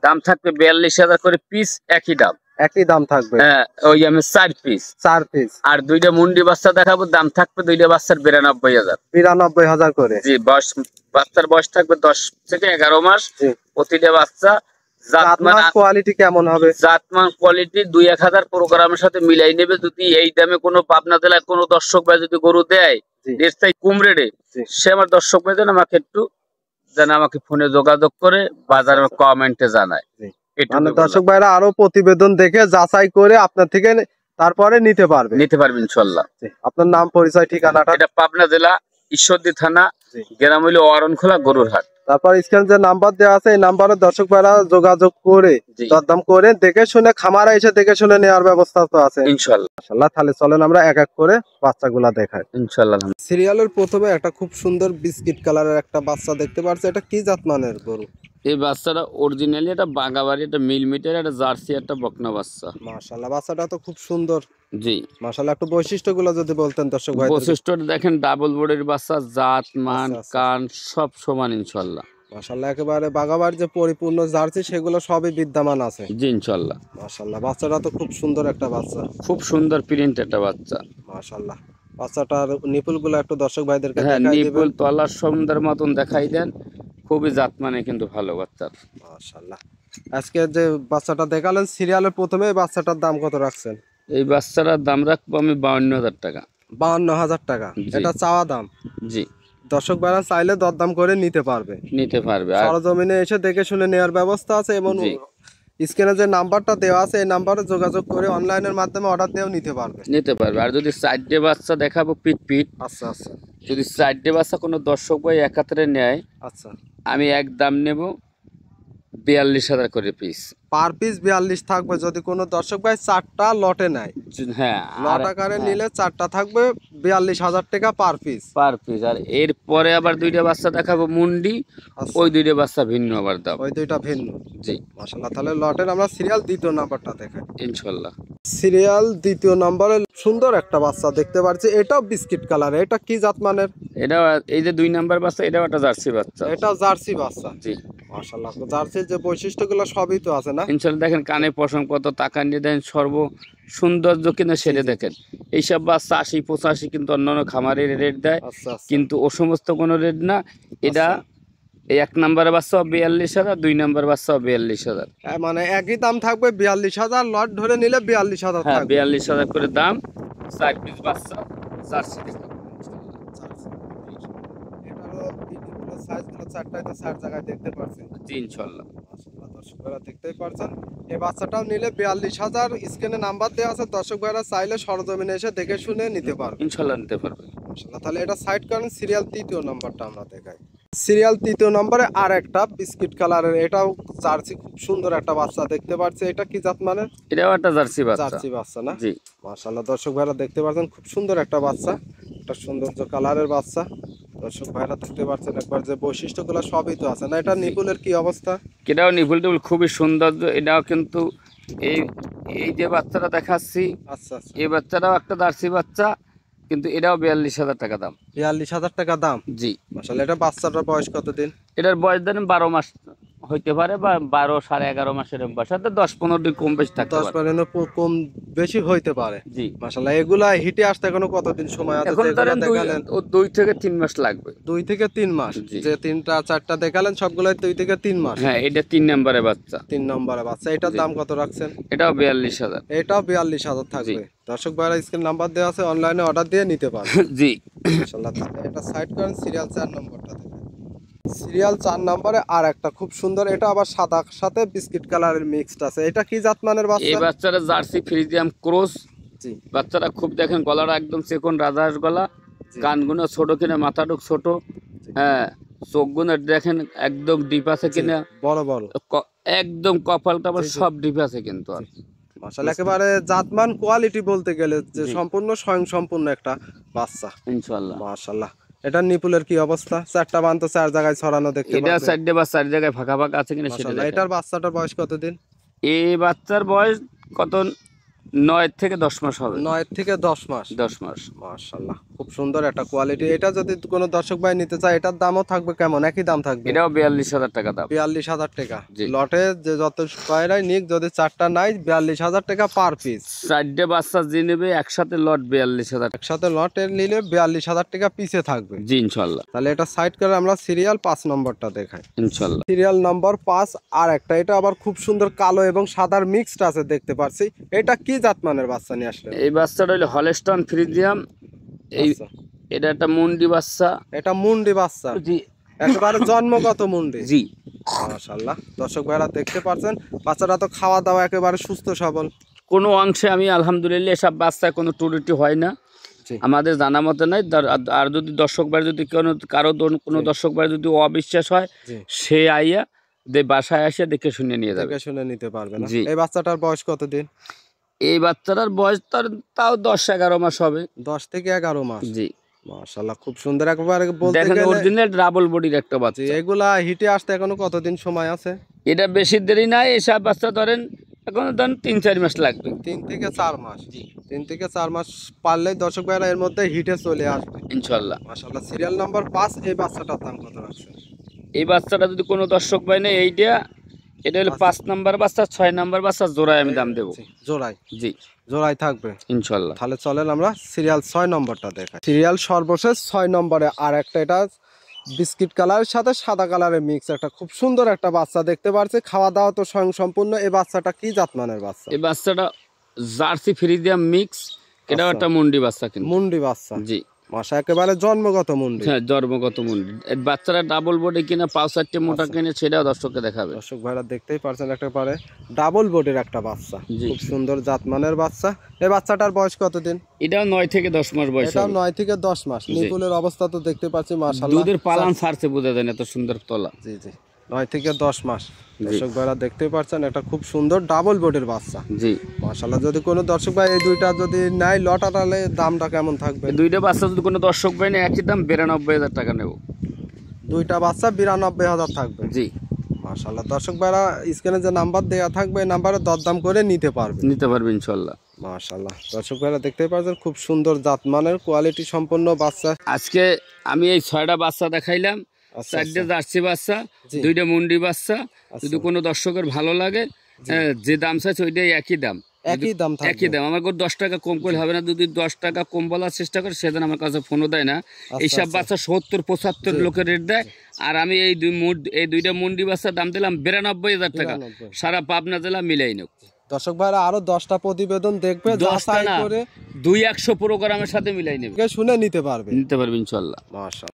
দাম থাকবে 42,000 করে পিস, একই দাম। একই দাম থাকবে। হ্যাঁ, ওই আমি 4 পিস। আর দুইটা মুন্ডি বাচ্চা দেখাবো, দাম থাকবে দুইটা বাচ্চার 92,000। 92,000 করে। জি, বাচ্চার বয়স থাকবে 10 থেকে 11 মাস। প্রতিটা বাচ্চা জাতমান কোয়ালিটি কেমন হবে? জাতমান কোয়ালিটি 2-1,000 প্রোগ্রামের সাথে মিলাই নেবে। যদি এই দামে কোনো পাবনা জেলায় কোনো দর্শক ভাই যদি গরু দেয় এর কম রেটে, সে আমার দর্শক ভাই যেন আমাকে আমাকে ফোনে যোগাযোগ করে বাজারে কমেন্টে জানায়। দর্শক ভাইরা আরো প্রতিবেদন দেখে যাচাই করে আপনার থেকে তারপরে নিতে পারবে ইনশাল্লাহ। আপনার নাম, পরিচয়, ঠিকানাটা? এটা পাবনা জেলা ঈশ্বরদী থানা, গ্রাম হইল অরণখোলা, গরুর হাট। তারপর স্ক্রিনে যে নাম্বার দেওয়া আছে এই নাম্বারে দর্শক ভাইরা যোগাযোগ করে দরদাম করে দেখে শুনে খামারে এসে দেখে শুনে নেওয়ার ব্যবস্থা তো আছে ইনশাআল্লাহ। তাহলে চলেন আমরা এক এক করে বাচ্চাগুলা দেখাই ইনশাআল্লাহ। সিরিয়ালের প্রথমে একটা খুব সুন্দর বিস্কিট কালারের একটা বাচ্চা দেখতে পাচ্ছি, এটা কি জাতমানের গরু? এই বাচ্চাটা অরিজিনালি এটা বাগাবাড়ি, এটা মিল মিটার, এটা জার্সি, একটা বকনা বাচ্চা। মাশাআল্লাহ, বাচ্চাটা তো খুব সুন্দর। জি মাশাআল্লাহ, একটু বৈশিষ্ট্যগুলো যদি বলতেন দর্শক ভাই। বৈশিষ্ট্যটা দেখেন, ডাবল বডির বাচ্চা, জাত মান কান সব সমান ইনশাআল্লাহ। মাশাআল্লাহ, একেবারে বাগাবাড়ি যে পরিপূর্ণ জার্সি সেগুলো সবই বিদ্যমান আছে। জি ইনশাআল্লাহ। মাশাআল্লাহ, বাচ্চাটা তো খুব সুন্দর একটা বাচ্চা, খুব সুন্দর প্রিন্ট একটা বাচ্চা। মাশাআল্লাহ, বাচ্চাটার নিপুলগুলো একটু দর্শক ভাইদেরকে দেখাই দিবেন। নিপুল তলার সুন্দর মতন দেখাই দেন, খুবই জাত মানে কিন্তু ভালো বাচ্চা। মাশাআল্লাহ, আজকে যে বাচ্চাটা দেখালেন সিরিয়ালের প্রথমে, এই বাচ্চাটার দাম কত রাখছেন? এই বাচ্চাটার দাম রাখবো আমি 52,000 টাকা। 52,000 টাকা এটা চাওয়া দাম? জি। দর্শক ভাইরা চাইলে দরদাম করে নিতে পারবে। সরজমিনে এসে দেখে শুনে নেওয়ার ব্যবস্থা আছে এবং স্ক্রিনে যে নাম্বারটা দেওয়া আছে এই নাম্বারে যোগাযোগ করে অনলাইনের মাধ্যমে অর্ডার দিয়েও নিতে পারবে। আর যদি সাইডে বাচ্চা দেখাবো পিট, আচ্ছা আচ্ছা, যদি সাইডে বাচ্চা কোনো দর্শক ভাই একাত্রে নেয়, আচ্ছা, আমি এক দাম নেব 42,000 করে পিস। পার পিস 42 থাকবে। যদি কোনো দর্শক ভাই 4টা লটে নেয়, হ্যাঁ, লট আকারে নিলে 4টা থাকবে 42,000 টাকা পার পিস। আর এরপরে আবার দুইটা বাচ্চা দেখাবো মুন্ডি, ওই দুইটা বাচ্চা ভিন্ন আবার দাম, ওই দুইটা ভিন্ন। জি মাশাআল্লাহ, তাহলে লটের আমরা সিরিয়াল দ্বিতীয় নাম্বারটা দেখাই ইনশাআল্লাহ। সিরিয়াল দ্বিতীয় নম্বরে সুন্দর একটা বাচ্চা দেখতে পাচ্ছি, এটাও বিস্কিট কালার। এটা কি জাতমানের? এটা এই যে 2 নাম্বার বাচ্চা, এটাও একটা জার্সি বাচ্চা। এটা জার্সি বাচ্চা? জি মাশাআল্লাহ, জার্সির যে বৈশিষ্ট্যগুলো সবই তো আছে না ইনশাআল্লাহ। দেখেন কানে পশম কত, টাকা নিয়ে দেন সর্ব সৌন্দর্য কিনা সেটা দেখেন। এইসব বাচ্চা 80-85 কিন্তু অন্যান্য খামারের রেট দেয়, কিন্তু ও সমস্ত কোনো রেট না। এটা এই 1 নাম্বারের বাচ্চা 42,000, 2 নাম্বার বাচ্চা 42,000। মানে একই দাম থাকবে 42,000, লট ধরে নিলে 42,000 থাকবে। 42,000 করে দাম। 4 পিস বাচ্চা জার্সি দেখুন। সাইজগুলো চারটায় তো 4 জায়গায় দেখতে পাচ্ছেন। জি ইনশাআল্লাহ। মাশাআল্লাহ, দর্শক ভাইরা দেখতেই পাচ্ছেন। এই বাচ্চাটাও নিলে 42,000, স্ক্রিনে নাম্বার দেওয়া আছে। দর্শক ভাইরা চাইলে সরজমিনে এসে দেখে শুনে নিতে পারবে ইনশাআল্লাহ, নিতে পারবে। মাশাআল্লাহ, তাহলে এটা সাইড করেন। সিরিয়াল তৃতীয় নাম্বারটা আমরা দেখাই। সিরিয়াল তৃতীয় নম্বরে আর একটা বিস্কিট কালারের, এটাও জার্সি, খুব সুন্দর একটা বাচ্চা দেখতে পাচ্ছি। এটা কি জাত মানে? এটাও একটা জার্সি বাচ্চা। জার্সি বাচ্চা না? জি মাশাআল্লাহ, দর্শক ভাইরা দেখতে পাচ্ছেন খুব সুন্দর একটা বাচ্চা, একটা সৌন্দর্য কালারের বাচ্চা। দর্শক ভাইরা দেখতে পাচ্ছেন একবার যে বৈশিষ্ট্যগুলো সবই তো আছে না? এটা নিপুলের কি অবস্থা? এটাও নিপুল টিপুল খুবই সৌন্দর্য। এটাও কিন্তু এই যে বাচ্চাটা দেখাচ্ছি, আচ্ছা, এই বাচ্চাটাও একটা জার্সি বাচ্চা, কিন্তু এটাও 42,000 টাকা দাম। 42,000 টাকা দাম? জি। মাশাআল্লাহ, এটা বাচ্চাটার বয়স কতদিন? এটার বয়স ধরেন 12 মাস হইতে পারে, বা 12 11.5 মাসের বয়স, 10-15 দিন কম বেশি থাকতে পারে। 10-15 কম বেশি হইতে পারে। জি মাশাআল্লাহ, এগুলা হিটে আসতে এখনো কতদিন সময় আছে? এখন ধরেন 2 থেকে 3 মাস লাগবে। 2 থেকে 3 মাস? যে 3টা 4টা দেখালেন সবগুলাই 2 থেকে 3 মাস? হ্যাঁ, এটা 3 নম্বরের বাচ্চা। 3 নম্বরের বাচ্চা। এটার দাম কত রাখছেন? এটাও 42,000। এটাও 42,000 থাকবে। দর্শক ভাইরা স্ক্রিন নাম্বার দেওয়া আছে, অনলাইনে অর্ডার দিয়ে নিতে পারবে। জি মাশাআল্লাহ, তাহলে এটা সাইড করেন। সিরিয়াল 4 নম্বরটা দেখেন। সিরিয়াল 4 নম্বরে আর একটা খুব সুন্দর, এটা আবার সাদার সাথে বিস্কিট কালারের মিক্সড আছে। এটা কি জাতমানের বাচ্চা? এই বাচ্চাটা জার্সি ফ্রিজিয়াম ক্রস। জি, বাচ্চাটা খুব দেখেন গলাটা একদম চিকন রাজহাঁস গলা, কানগুলো ছোট কিনা, মাথাটুক ছোট, হ্যাঁ, চোখগুলো দেখেন একদম ডিপ আছে কিনা, বড় বড়, একদম কপালটা আবার সব ডিপ আছে কিন্তু। আর মাশাআল্লাহ, একেবারে জাতমান কোয়ালিটি বলতে গেলে যে সম্পূর্ণ স্বয়ং সম্পূর্ণ একটা বাচ্চা ইনশাআল্লাহ। মাশাআল্লাহ, এটা নিপুলের কি অবস্থা? 4টা বান তো 4 জায়গায় ছড়ানো দেখতে পাচ্ছেন। এটা সাইডে বা 4 জায়গায় ফাঁকা ফাঁকা আছে কিনা সেটা দেখেন। এটার বাচ্চাটার বয়স কতদিন? এই বাচ্চার বয়স কত 9 থেকে 10 মাস হবে। 9 থেকে 10 মাস। 10 মাস। মাশাআল্লাহ, খুব সুন্দর একটা কোয়ালিটি। এটা যদি কোনো দর্শক ভাই নিতে চায়, এটার দামও থাকবে কেমন? একই দাম থাকবে? এটাও 42,000 টাকা দাম। 42,000 টাকা। জি। লটে যে যত কয়রাই নিক, যদি 4টা নাই 42,000 টাকা পার পিস। 4টে বাচ্চা যে নেবে একসাথে লট 42,000। একসাথে লটে নিলে 42,000 টাকা পিসে থাকবে। জি ইনশাআল্লাহ। তাহলে এটা সাইড করে আমরা সিরিয়াল 5 নম্বরটা দেখাই ইনশাআল্লাহ। সিরিয়াল নম্বর 5 আর একটা, এটা আবার খুব সুন্দর কালো এবং সাদার মিক্সড আছে দেখতে পাচ্ছি। এটা কি জাতমানের বাচ্চা নিয়ে আসলে? এই বাচ্চাটা হলো হলস্টাইন ফ্রিজিয়ান। এই আচ্ছা। এটা একটা মুন্ডি বাচ্চা। এটা মুন্ডি বাচ্চা। জি। একেবারে জন্মগত মুন্ডি। জি। মাশাআল্লাহ, দর্শক ভাইরা দেখতে পাচ্ছেন বাচ্চাটা তো খাওয়া দাওয়া একেবারে সুস্থ সবল। কোনো অংশে আমি আলহামদুলিল্লাহ এসব বাচ্চায় কোনো ত্রুটি হয় না, আমাদের জানা মতে নাই। আর যদি দর্শক ভাই যদি কারো কোনো দর্শক ভাই যদি অবিশ্বাস হয়, সে আইয়া বাসায় আসে দেখে শুনে নিয়ে যাবে, দেখে শুনে নিতে পারবে না। এই বাচ্চাটার বয়স কতদিন? এই বাচ্চাটার বয়স তাও 10-11 মাস হবে। 10 থেকে 11 মাস। জি। মাশাআল্লাহ, খুব সুন্দর। একবারে বলতে দেখেন গেলে অরিজিনাল ডাবল বডির একটা বাচ্চা। এগুলা হিটে আসতে এখনো কতদিন সময় আছে? এটা বেশি দেরি নাই। এসব বাচ্চা ধরেন এখন ধরেন 3-4 মাস লাগবে। 3 থেকে 4 মাস। 3 থেকে 4 মাস পারলেই দর্শক ভাইরা এর মধ্যে হিটে চলে আসবে ইনশাআল্লাহ। মাশাআল্লাহ। সিরিয়াল নাম্বার 5, এই বাচ্চাটার দাম কত রাখছেন? এই বাচ্চাটা যদি কোনো দর্শক ভাই নেই, এটা হলো 5 নাম্বার বাচ্চা, 6 নাম্বার বাচ্চা জোড়ায় আমি দাম দেবো। জোড়ায়? জি জোড়ায় থাকবে ইনশাআল্লাহ। তাহলে চলেন আমরা সিরিয়াল 6 নম্বরটা দেখাই। সিরিয়াল সর্বশেষ 6 নম্বরে আর একটা, এটা বিস্কিট কালারের সাথে সাদা কালারের মিক্স, একটা খুব সুন্দর একটা বাচ্চা দেখতে পাচ্ছি। খাওয়া দাওয়া তো স্বয়ং সম্পূর্ণ। এই বাচ্চাটা কি জাতমানের বাচ্চা? এই বাচ্চাটা জার্সি ফ্রিজিয়ান মিক্স। এটাও একটা মুন্ডি বাচ্চা। কিন্তু মুন্ডি বাচ্চা। জি। মাশা একেবারে জন্মগত মুন্ডি। হ্যাঁ, জন্মগত মুন্ডি। এই বাচ্চাটা ডাবল বডি কিনা, পাও 4টে মোটা কিনে, সেটাও দর্শককে দেখাবে। দর্শক ভাইরা দেখতেই পারছেন একেবারে ডাবল বডির একটা বাচ্চা, খুব সুন্দর জাতমানের বাচ্চা। এই বাচ্চাটার বয়স কতদিন? এটাও 9 থেকে 10 মাস বয়স। এটাও 9 থেকে 10 মাস। নিপুলের অবস্থা তো দেখতে পাচ্ছি মাশাআল্লাহ। দুধের পালান ছাড়ছে, বোঝা যায় না এত সুন্দর তলা। জি জি, 9 থেকে 10 মাস। দর্শক ভাইরা দেখতে পাচ্ছেন একটা খুব সুন্দর ডাবল বডির বাচ্চা। জি মাশাআল্লাহ। যদি কোনো দর্শক ভাই এই দুইটা যদি নাই লট, তাহলে দামটা কেমন থাকবে? এই দুইটা বাচ্চা যদি কোনো দর্শক ভাই নেয়, একই দাম 92,000 টাকা নেব। দুইটা বাচ্চা 92,000 থাকবে। জি মাশাআল্লাহ। দর্শক ভাইরা স্ক্রিনে যে নাম্বার দেয়া থাকবে, এই নাম্বারে দরদাম করে নিতে পারবে ইনশাআল্লাহ। মাশাআল্লাহ। দর্শক ভাইরা দেখতে পাচ্ছেন খুব সুন্দর জাতমানের কোয়ালিটি সম্পন্ন বাচ্চা। আজকে আমি এই 6টা বাচ্চা দেখাইলাম। 4টে জার্সি বাচ্চা, 2টা মুন্ডি বাচ্চা। যদি কোনো দর্শকের ভালো লাগে, যে দাম চাইছে ওইটাই একই দাম। একই দাম থাকবে। একই দাম। আমার 10 টাকা কম করলে হবে না। যদি 10 টাকা কম বলার চেষ্টা করে, সেদিন আমার কাছে ফোনও দেয় না। এইসব বাচ্চা 70-75 লোকের রেট দেয়। আর আমি এই 2টা মুন্ডি বাচ্চার দাম দিলাম 92,000 টাকা। সারা পাবনা জেলা মিলাই নেব। দর্শক ভাইরা আরো 10টা প্রতিবেদন দেখবে, 10টা না, 200 প্রোগ্রামের সাথে মিলাই নেবে, শুনে নিতে পারবে ইনশাআল্লাহ। মাশাআল্লাহ।